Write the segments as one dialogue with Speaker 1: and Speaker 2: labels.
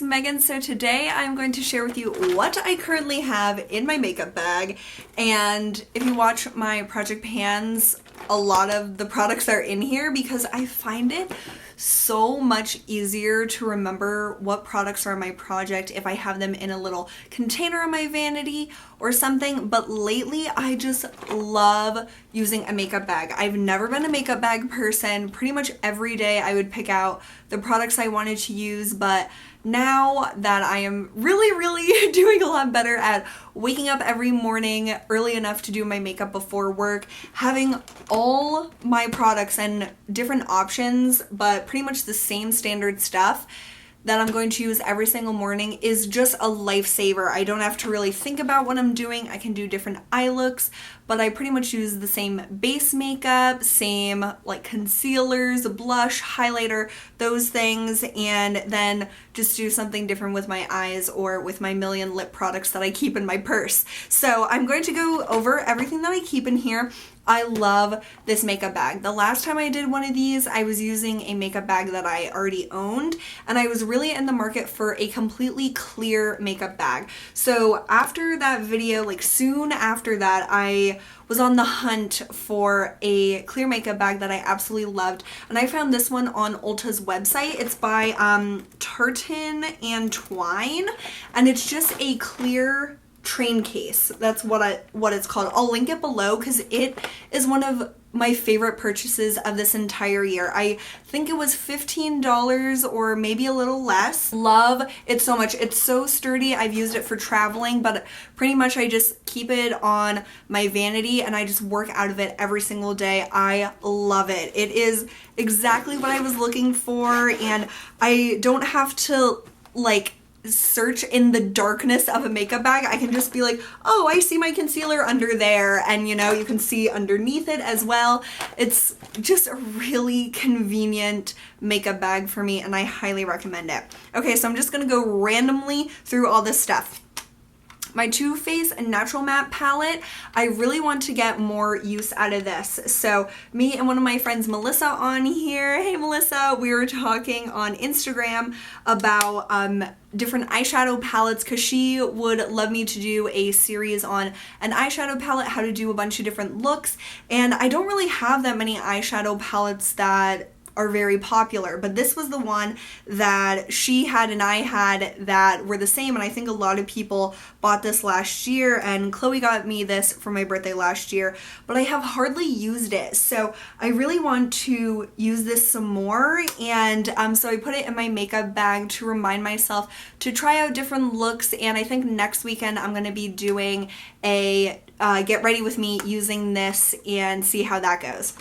Speaker 1: Megan. So today I'm going to share with you what I currently have in my makeup bag, and if you watch my project pans, a lot of the products are in here because I find it so much easier to remember what products are in my project if I have them in a little container on my vanity or something. But lately I just love using a makeup bag. I've never been a makeup bag person. Pretty much every day I would pick out the products I wanted to use, but now that I am really doing a lot better at waking up every morning early enough to do my makeup before work, having all my products and different options, but pretty much the same standard stuff that I'm going to use every single morning is just a lifesaver. I don't have to really think about what I'm doing. I can do different eye looks, but I pretty much use the same base makeup, same like concealers, blush, highlighter, those things, and then just do something different with my eyes or with my million lip products that I keep in my purse. So I'm going to go over everything that I keep in here. I love this makeup bag. The last time I did one of these, I was using a makeup bag that I already owned, and I was really in the market for a completely clear makeup bag. So after that video, like soon after that, I was on the hunt for a clear makeup bag that I absolutely loved, and I found this one on Ulta's website. It's by Tartan and Twine, and it's just a clear train case. That's what it's called. I'll link it below because it is one of my favorite purchases of this entire year. I think it was $15 or maybe a little less. Love it so much. It's so sturdy. I've used it for traveling, but pretty much I just keep it on my vanity and I just work out of it every single day. I love it. It is exactly what I was looking for, and I don't have to like search in the darkness of a makeup bag. I can just be like, oh, I see my concealer under there, and you know, you can see underneath it as well. It's just a really convenient makeup bag for me, and I highly recommend it. Okay, so I'm just gonna go randomly through all this stuff. My Too Faced Natural Matte palette, I really want to get more use out of this. So me and one of my friends, Melissa, on here, hey Melissa, we were talking on Instagram about different eyeshadow palettes because she would love me to do a series on an eyeshadow palette, how to do a bunch of different looks, and I don't really have that many eyeshadow palettes that are very popular, but this was the one that she had and I had that were the same, and I think a lot of people bought this last year, and Chloe got me this for my birthday last year, but I have hardly used it, so I really want to use this some more, and so I put it in my makeup bag to remind myself to try out different looks, and I think next weekend I'm going to be doing a get ready with me using this and see how that goes.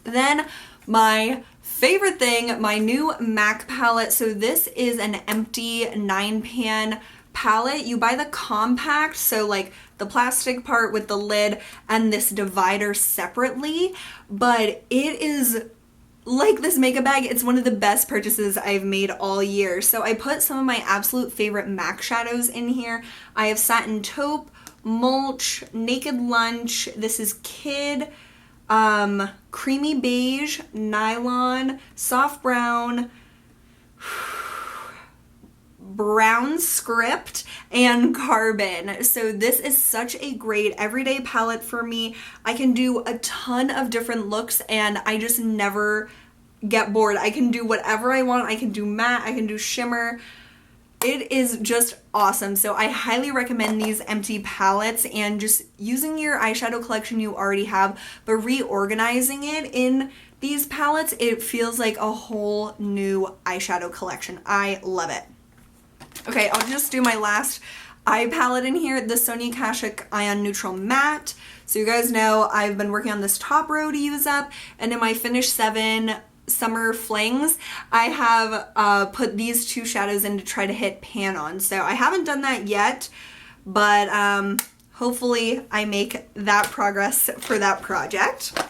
Speaker 1: Then my favorite thing, my new MAC palette. So this is an empty 9-pan palette. You buy the compact, so like the plastic part with the lid and this divider separately, but it is like this makeup bag. It's one of the best purchases I've made all year. So I put some of my absolute favorite MAC shadows in here. I have Satin Taupe, Mulch, Naked Lunch, this is Kid, Creamy Beige, Nylon, Soft Brown, Brown Script, and Carbon. So this is such a great everyday palette for me. I can do a ton of different looks and I just never get bored. I can do whatever I want. I can do matte, I can do shimmer. It is just awesome. So I highly recommend these empty palettes and just using your eyeshadow collection you already have, but reorganizing it in these palettes, it feels like a whole new eyeshadow collection. I love it. Okay, I'll just do my last eye palette in here, the Sonia Kashuk Ion Neutral Matte. So you guys know I've been working on this top row to use up, and in my Finish 7 Summer Flings, I have put these two shadows in to try to hit pan on. So I haven't done that yet, but hopefully I make that progress for that project.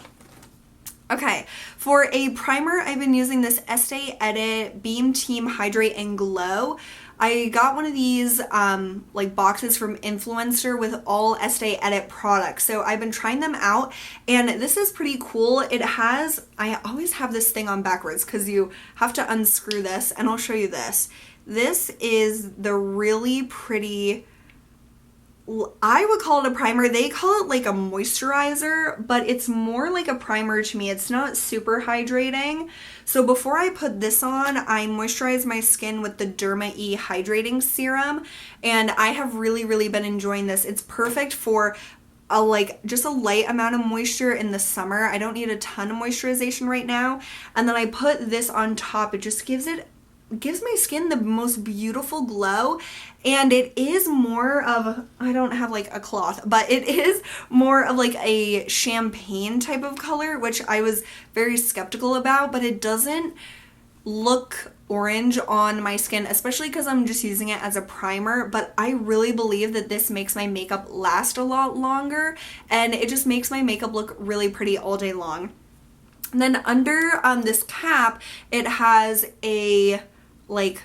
Speaker 1: Okay, for a primer, I've been using this Estee Edit Beam Team Hydrate and Glow. I got one of these like boxes from Influenster with all Estee Edit products. So I've been trying them out and this is pretty cool. It has, I always have this thing on backwards because you have to unscrew this, and I'll show you this. This is the really pretty, I would call it a primer. They call it like a moisturizer, but it's more like a primer to me. It's not super hydrating. So before I put this on, I moisturize my skin with the Derma E Hydrating Serum, and I have really been enjoying this. It's perfect for just a light amount of moisture in the summer. I don't need a ton of moisturization right now. And then I put this on top. It just gives my skin the most beautiful glow, and it is more of, I don't have like a cloth, but it is more of like a champagne type of color, which I was very skeptical about, but it doesn't look orange on my skin, especially because I'm just using it as a primer. But I really believe that this makes my makeup last a lot longer, and it just makes my makeup look really pretty all day long. And then under this cap, it has a like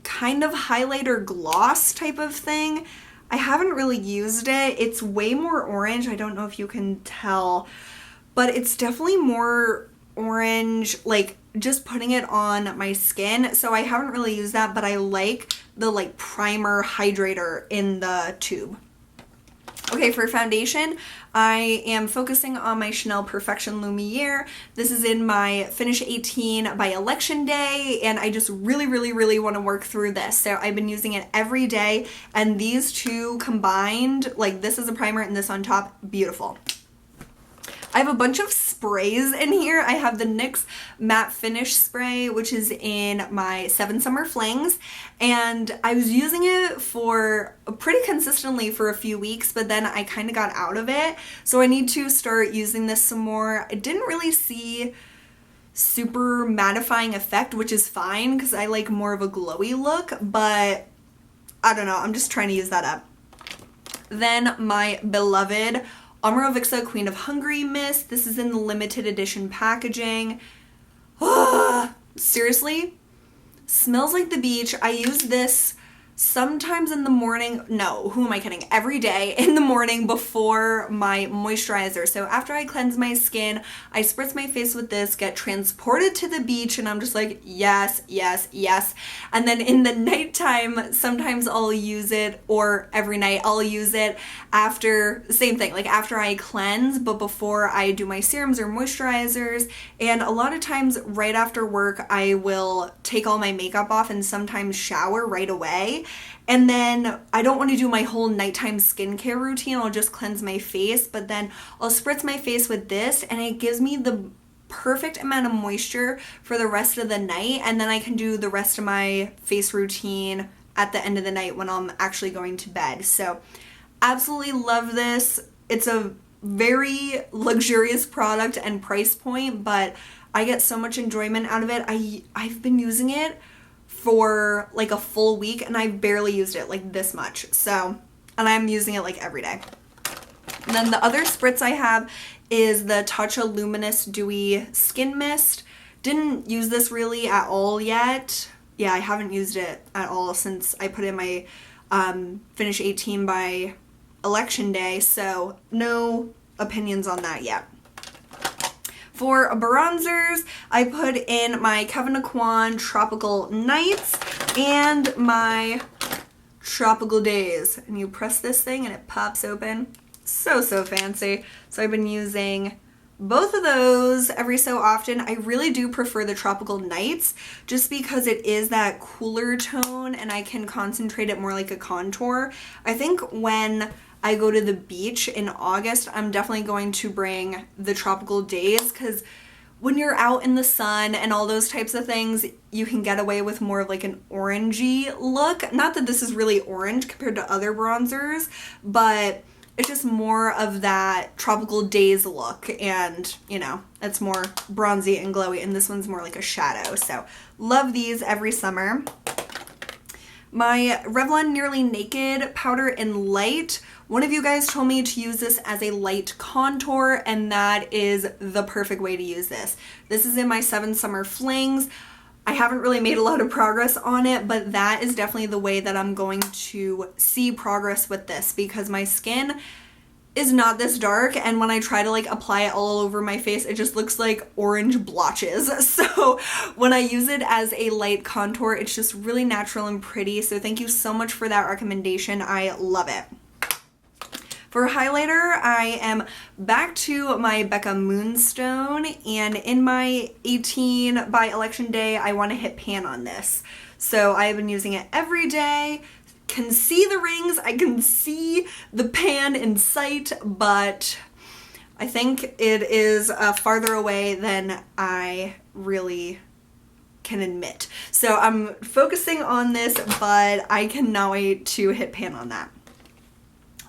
Speaker 1: kind of highlighter gloss type of thing. I haven't really used it. It's way more orange. I don't know if you can tell, but it's definitely more orange, like just putting it on my skin. So I haven't really used that, but I like the like primer hydrator in the tube. Okay, for foundation, I am focusing on my Chanel Perfection Lumiere. This is in my Finish 18 by Election Day, and I just really want to work through this. So I've been using it every day, and these two combined, like this is a primer and this on top, beautiful. I have a bunch of sprays in here. I have the NYX Matte Finish Spray, which is in my 7 Summer Flings, and I was using it for pretty consistently for a few weeks, but then I kind of got out of it, so I need to start using this some more. I didn't really see super mattifying effect, which is fine because I like more of a glowy look, but I don't know, I'm just trying to use that up. Then my beloved Amara Vixa Queen of Hungary Mist. This is in the limited edition packaging. Seriously, smells like the beach. I use this sometimes in the morning. No, who am I kidding? Every day in the morning before my moisturizer. So after I cleanse my skin, I spritz my face with this, get transported to the beach, and I'm just like, yes. And then in the nighttime, sometimes I'll use it, or every night I'll use it after, same thing, like after I cleanse, but before I do my serums or moisturizers. And a lot of times right after work, I will take all my makeup off and sometimes shower right away. And then I don't want to do my whole nighttime skincare routine. I'll just cleanse my face, but then I'll spritz my face with this, and it gives me the perfect amount of moisture for the rest of the night. And then I can do the rest of my face routine at the end of the night when I'm actually going to bed. So absolutely love this. It's a very luxurious product and price point, but I get so much enjoyment out of it. I've been using it for like a full week, and I've barely used it like this much. So, and I'm using it like every day. And then the other spritz I have is the Tatcha Luminous Dewy Skin Mist. Didn't use this really at all yet. Yeah, I haven't used it at all since I put in my Finish 18 by Election Day, so no opinions on that yet. For bronzers, I put in my Kevyn Aucoin Tropical Nights and my Tropical Days. And you press this thing and it pops open. So fancy. So I've been using both of those every so often. I really do prefer the Tropical Nights just because it is that cooler tone and I can concentrate it more like a contour. I think when I go to the beach in August, I'm definitely going to bring the Tropical Days, because when you're out in the sun and all those types of things, you can get away with more of like an orangey look. Not that this is really orange compared to other bronzers, but it's just more of that Tropical Days look, and you know, it's more bronzy and glowy, and this one's more like a shadow. So love these every summer. My Revlon Nearly Naked Powder in Light. One of you guys told me to use this as a light contour, and that is the perfect way to use this. This is in my 7 Summer Flings. I haven't really made a lot of progress on it, but that is definitely the way that I'm going to see progress with this, because my skin is not this dark, and when I try to like apply it all over my face, it just looks like orange blotches. So when I use it as a light contour, it's just really natural and pretty. So thank you so much for that recommendation. I love it. For highlighter, I am back to my Becca Moonstone, and in my 18 by election day, I want to hit pan on this. So I've been using it every day. Can see the rings, I can see the pan in sight, but I think it is farther away than I really can admit. So I'm focusing on this, but I cannot wait to hit pan on that.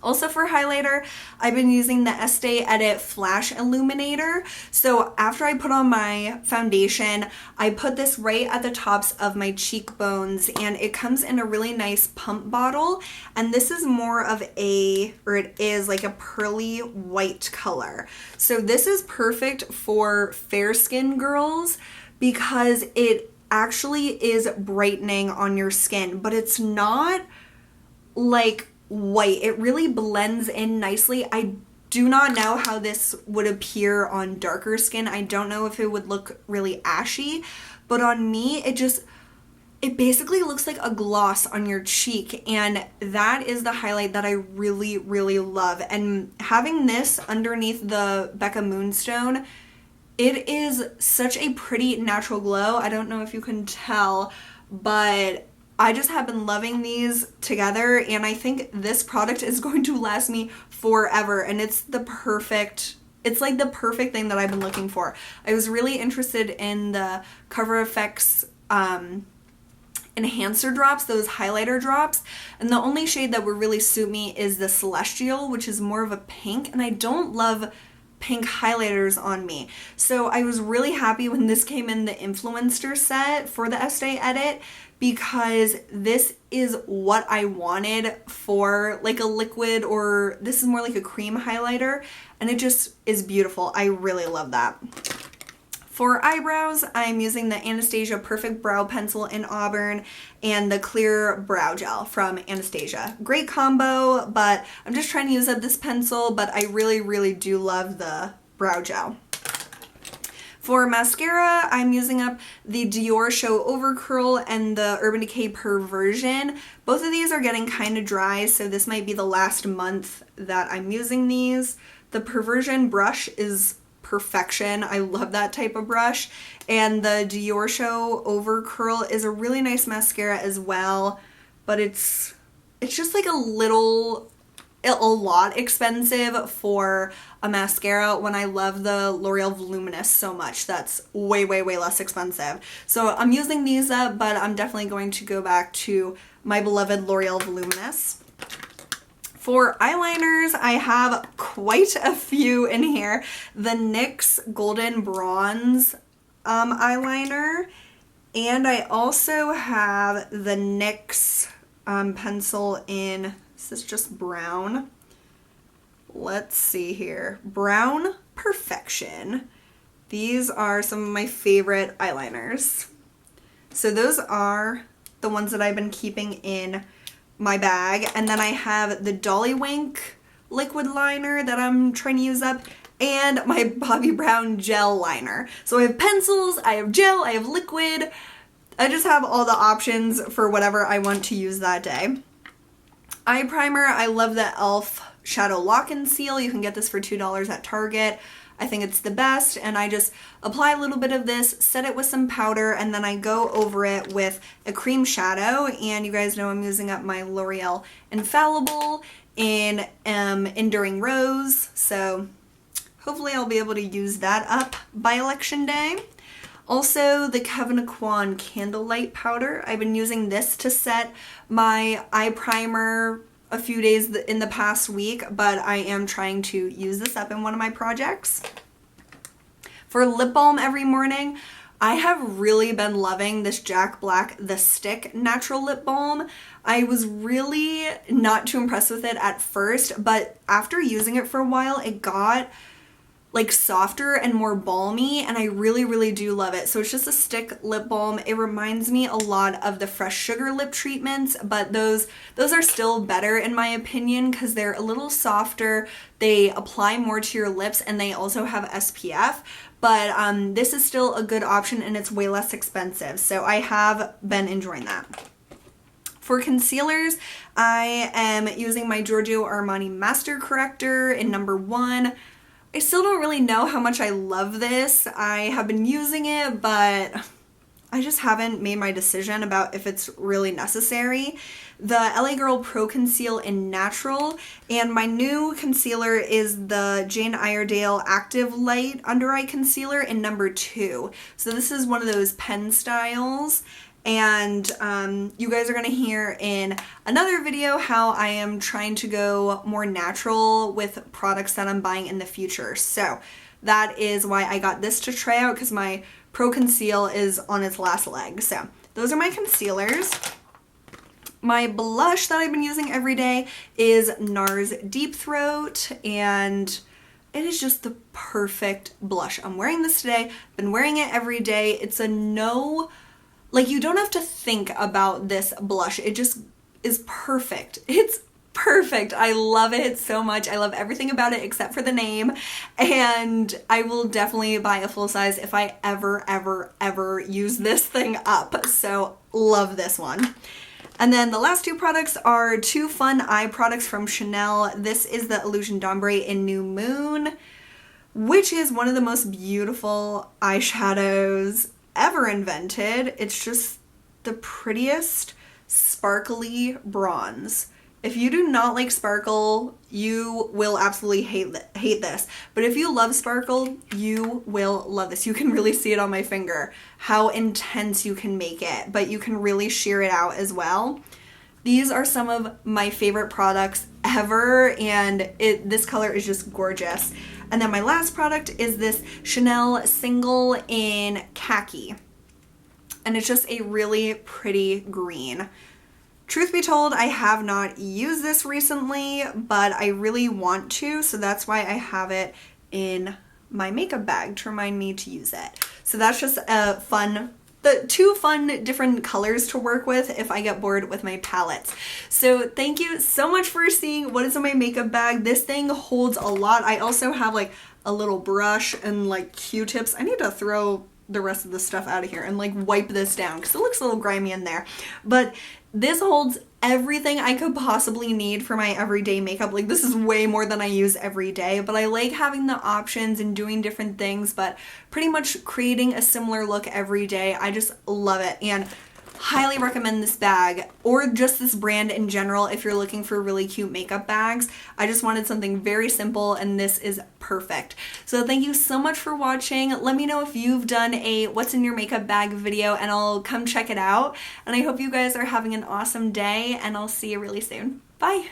Speaker 1: Also for highlighter, I've been using the Estee Edit Flash Illuminator. So after I put on my foundation, I put this right at the tops of my cheekbones, and it comes in a really nice pump bottle. And this is more of a, or it is like a pearly white color. So this is perfect for fair skin girls because it actually is brightening on your skin, but it's not like white. It really blends in nicely. I do not know how this would appear on darker skin. I don't know if it would look really ashy, but on me, it basically looks like a gloss on your cheek, and that is the highlight that I really, really love. And having this underneath the Becca Moonstone, it is such a pretty natural glow. I don't know if you can tell, but I just have been loving these together, and I think this product is going to last me forever, and it's like the perfect thing that I've been looking for. I was really interested in the Cover FX enhancer drops, those highlighter drops, and the only shade that would really suit me is the Celestial, which is more of a pink, and I don't love pink highlighters on me. So I was really happy when this came in the Influenster set for the Estee Edit, because this is what I wanted for like a liquid, or this is more like a cream highlighter, and it just is beautiful. I really love that. For eyebrows, I'm using the Anastasia Perfect Brow Pencil in Auburn and the Clear Brow Gel from Anastasia. Great combo, but I'm just trying to use up this pencil, but I really, really do love the brow gel. For mascara, I'm using up the Dior Show Overcurl and the Urban Decay Perversion. Both of these are getting kind of dry, so this might be the last month that I'm using these. The Perversion brush is perfection. I love that type of brush. And the Dior Show Overcurl is a really nice mascara as well, but it's just like a lot expensive for a mascara when I love the L'Oreal Voluminous so much. That's way, way, way less expensive. So I'm using these up, but I'm definitely going to go back to my beloved L'Oreal Voluminous. For eyeliners, I have quite a few in here. The NYX Golden Bronze eyeliner, and I also have the NYX pencil in, this is just brown. Let's see here. Brown Perfection. These are some of my favorite eyeliners. So those are the ones that I've been keeping in my bag. And then I have the Dolly Wink liquid liner that I'm trying to use up, and my Bobbi Brown gel liner. So I have pencils, I have gel, I have liquid. I just have all the options for whatever I want to use that day. Eye primer, I love the e.l.f. Shadow Lock and Seal. You can get this for $2 at Target. I think it's the best, and I just apply a little bit of this, set it with some powder, and then I go over it with a cream shadow. And you guys know I'm using up my L'Oreal Infallible in Enduring Rose, so hopefully I'll be able to use that up by election day. Also, the Kevyn Aucoin Candlelight Powder. I've been using this to set my eye primer a few days in the past week, but I am trying to use this up in one of my projects. For lip balm every morning, I have really been loving this Jack Black The Stick Natural Lip Balm. I was really not too impressed with it at first, but after using it for a while, it got like softer and more balmy, and I really do love it. So it's just a stick lip balm. It reminds me a lot of the Fresh Sugar lip treatments, but those are still better in my opinion because they're a little softer, they apply more to your lips, and they also have SPF. But this is still a good option and it's way less expensive, so I have been enjoying that. For concealers, I am using my Giorgio Armani Master Corrector in number 1. I still don't really know how much I love this. I have been using it, but I just haven't made my decision about if it's really necessary. The LA Girl Pro Conceal in Natural, and my new concealer is the Jane Iredale Active Light Under Eye Concealer in number 2. So this is one of those pen styles. And you guys are going to hear in another video how I am trying to go more natural with products that I'm buying in the future. So that is why I got this to try out, because my Pro Conceal is on its last leg. So those are my concealers. My blush that I've been using every day is NARS Deep Throat, and it is just the perfect blush. I'm wearing this today, been wearing it every day. It's a no... Like, you don't have to think about this blush. It just is perfect. It's perfect. I love it so much. I love everything about it except for the name. And I will definitely buy a full size if I ever use this thing up. So, love this one. And then the last two products are two fun eye products from Chanel. This is the Illusion d'Ombre in New Moon, which is one of the most beautiful eyeshadows ever invented. It's just the prettiest sparkly bronze. If you do not like sparkle, you will absolutely hate this. But if you love sparkle, you will love this. You can really see it on my finger, how intense you can make it, but you can really sheer it out as well. These are some of my favorite products ever, and this color is just gorgeous. And then my last product is this Chanel Single in Khaki. And it's just a really pretty green. Truth be told, I have not used this recently, but I really want to, so that's why I have it in my makeup bag to remind me to use it. So that's just a two fun different colors to work with if I get bored with my palettes. So thank you so much for seeing what is in my makeup bag. This thing holds a lot. I also have like a little brush and like Q-tips. I need to throw the rest of the stuff out of here and like wipe this down because it looks a little grimy in there. But this holds everything I could possibly need for my everyday makeup. Like, this is way more than I use every day, but I like having the options and doing different things, but pretty much creating a similar look every day. I just love it and highly recommend this bag, or just this brand in general if you're looking for really cute makeup bags. I just wanted something very simple and this is perfect. So thank you so much for watching. Let me know if you've done a what's in your makeup bag video and I'll come check it out. And I hope you guys are having an awesome day and I'll see you really soon. Bye!